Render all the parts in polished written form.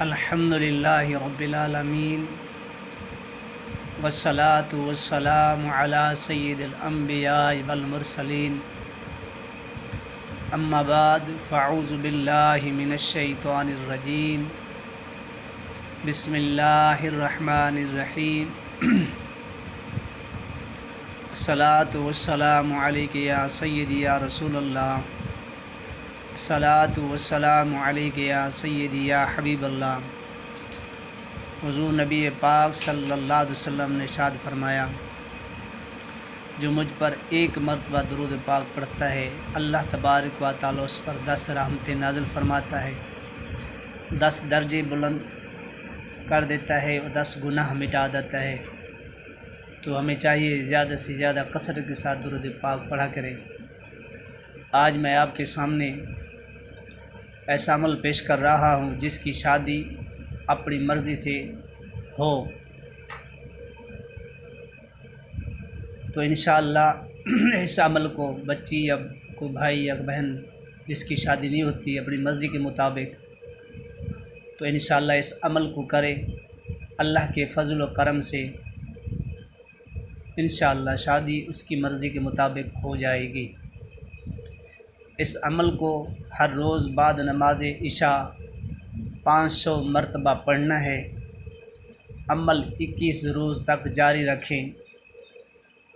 अल्हम्दुलिल्लाहि रब्बिल आलमीन वस्सलातु वस्सलामु अला सय्यिदिल अंबिया वल मुरसलीन अम्मा बाद फ़अऊज़ु बिल्लाहि मिनश शैतानिर रजीम बिस्मिल्लाहिर रहमानिर रहीम सलातु वस्सलामु अलैका या सय्यदी या रसूलल्लाह सलातु वस्सलामु अलैका या सय्यदी या हबीबल्लाह। हुज़ूर नबी पाक सल्लल्लाहु अलैहि वसल्लम ने इरशाद फरमाया, जो मुझ पर एक मरतबा दुरूद पाक पढ़ता है अल्लाह तबारक व तआला उस पर 10 रहमतें नाज़िल फरमाता है, 10 दर्जे बुलंद कर देता है और 10 गुनाह मिटा देता है। तो हमें चाहिए ज़्यादा से ज़्यादा कसरत के साथ दुरूद पाक पढ़ा करें। आज मैं आपके सामने ऐसा अमल पेश कर रहा हूँ जिसकी शादी अपनी मर्ज़ी से हो, तो इंशाअल्लाह इस अमल को बच्ची या कोई भाई या बहन जिसकी शादी नहीं होती अपनी मर्ज़ी के मुताबिक, तो इंशाअल्लाह इस अमल को करे। अल्लाह के फज़ल व करम से इंशाअल्लाह शादी उसकी मर्ज़ी के मुताबिक हो जाएगी। इस अमल को हर रोज़ बाद नमाज इशा 500 मरतबा पढ़ना है। अमल 21 रोज़ तक जारी रखें।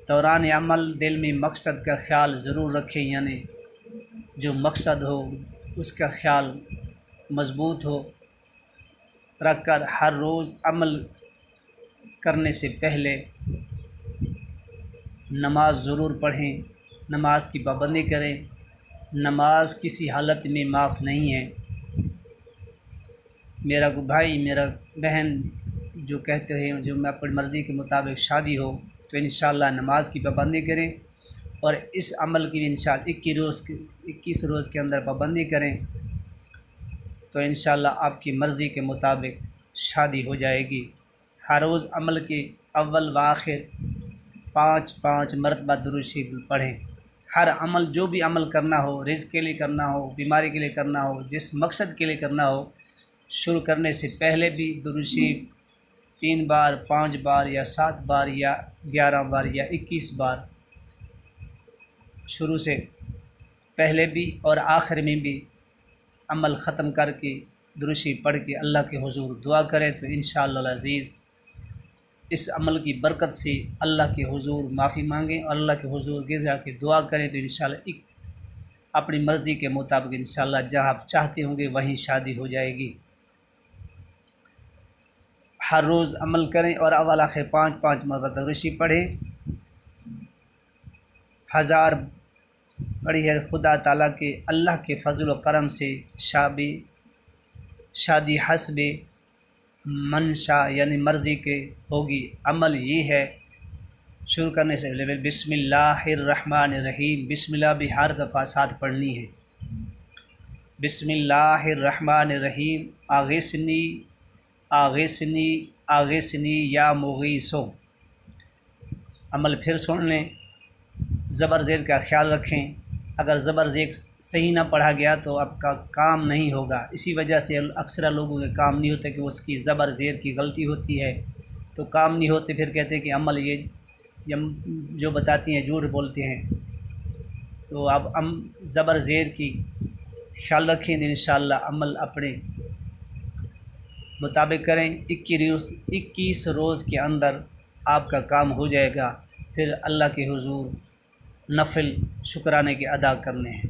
दौरान अमल दिल में मकसद का ख्याल ज़रूर रखें, यानी जो मकसद हो उसका ख्याल मज़बूत हो रख कर हर रोज़ अमल करने से पहले नमाज ज़रूर पढ़ें, नमाज की पाबंदी करें। नमाज किसी हालत में माफ़ नहीं है। मेरा कोई भाई मेरा बहन जो कहते हैं जो मैं अपनी मर्ज़ी के मुताबिक शादी हो, तो इंशाअल्लाह नमाज की पाबंदी करें और इस अमल की भी इंशाअल्लाह 21 रोज़ के अंदर पाबंदी करें, तो इंशाअल्लाह आपकी मर्ज़ी के मुताबिक शादी हो जाएगी। हर रोज़ अमल के अव्वल व आखिर 5-5 मरतबा दुरूद शरीफ पढ़ें। हर अमल जो भी अमल करना हो, रिज़्क़ के लिए करना हो, बीमारी के लिए करना हो, जिस मकसद के लिए करना हो, शुरू करने से पहले भी दुरूद शरीफ 3 बार 5 बार या 7 बार या 11 बार या 21 बार शुरू से पहले भी और आखिर में भी अमल ख़त्म करके दुरूद शरीफ पढ़ के अल्लाह के हुज़ूर दुआ करें, तो इंशाअल्लाह अज़ीज़ इस अमल की बरकत से अल्लाह के हुज़ूर माफ़ी मांगें और अल्लाह के हुज़ूर गिर के दुआ करें, तो इंशाअल्लाह अपनी मर्ज़ी के मुताबिक इंशाअल्लाह जहाँ आप चाहते होंगे वहीं शादी हो जाएगी। हर रोज़ अमल करें और अव्वल आखिर 5-5 मरतबा दुरूद शरीफ पढ़ें। 1000 बड़ी है खुदा ताला के अल्लाह के फज़ल व करम से शादी हस्बे मनशा यानी मर्ज़ी के होगी। अमल ये है, शुरू करने से पहले बिस्मिल्लाहिर्रहमानिर्रहीम, बिस्मिल्लाह भी हर दफ़ा साथ पढ़नी है। बिस्मिल्लाहिर्रहमानिर्रहीम, आगिसनी आगिसनी आगिसनी या मुगीसो। अमल फिर सुन लें, ज़बर ज़ेर का ख्याल रखें। अगर ज़बर ज़ेर सही ना पढ़ा गया तो आपका काम नहीं होगा। इसी वजह से अक्सर लोगों के काम नहीं होते कि उसकी ज़बर ज़ेर की गलती होती है, तो काम नहीं होते, फिर कहते हैं कि अमल ये जो बताती हैं झूठ बोलते हैं। तो अब ज़बर ज़ेर की ख्याल रखें, इंशाअल्लाह अमल अपने मुताबिक करें। 21 रोज़ के अंदर आपका काम हो जाएगा। फिर अल्लाह के हुज़ूर नफिल शुक्राने के अदा करने हैं।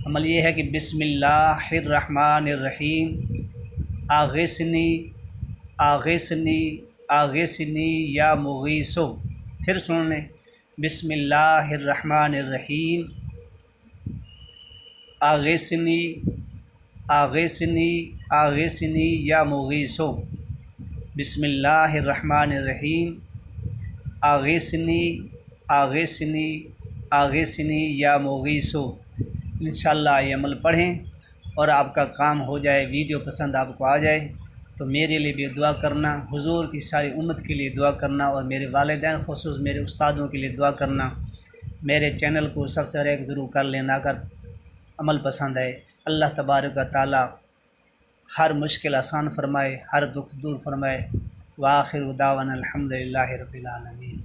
अमल ये है कि बिस्मिल्लाहिर्रहमानिर्रहीम, आगिसनी आगिसनी आगिसनी या मुगीसो। फिर सुन लें, बिस्मिल्लाहिर्रहमानिर्रहीम, आगिसनी आगिसनी आगिसनी या मुगीसो। बिस्मिल्लाहिर्रहमानिर्रहीम, आगिसनी आगिसनी आगिसनी या मुगीसो। इंशाअल्लाह ये अमल पढ़ें और आपका काम हो जाए। वीडियो पसंद आपको आ जाए तो मेरे लिए भी दुआ करना, हुज़ूर की सारी उम्मत के लिए दुआ करना और मेरे वालिदैन ख़ुसूस मेरे उस्तादों के लिए दुआ करना। मेरे चैनल को सब्सक्राइब ज़रूर कर लेना अगर अमल पसंद है। अल्लाह तबारक व तआला हर मुश्किल आसान फरमाए, हर दुख दूर फरमाए। व आखिर दावाना अल्हम्दुलिल्लाहि रब्बिल आलमीन।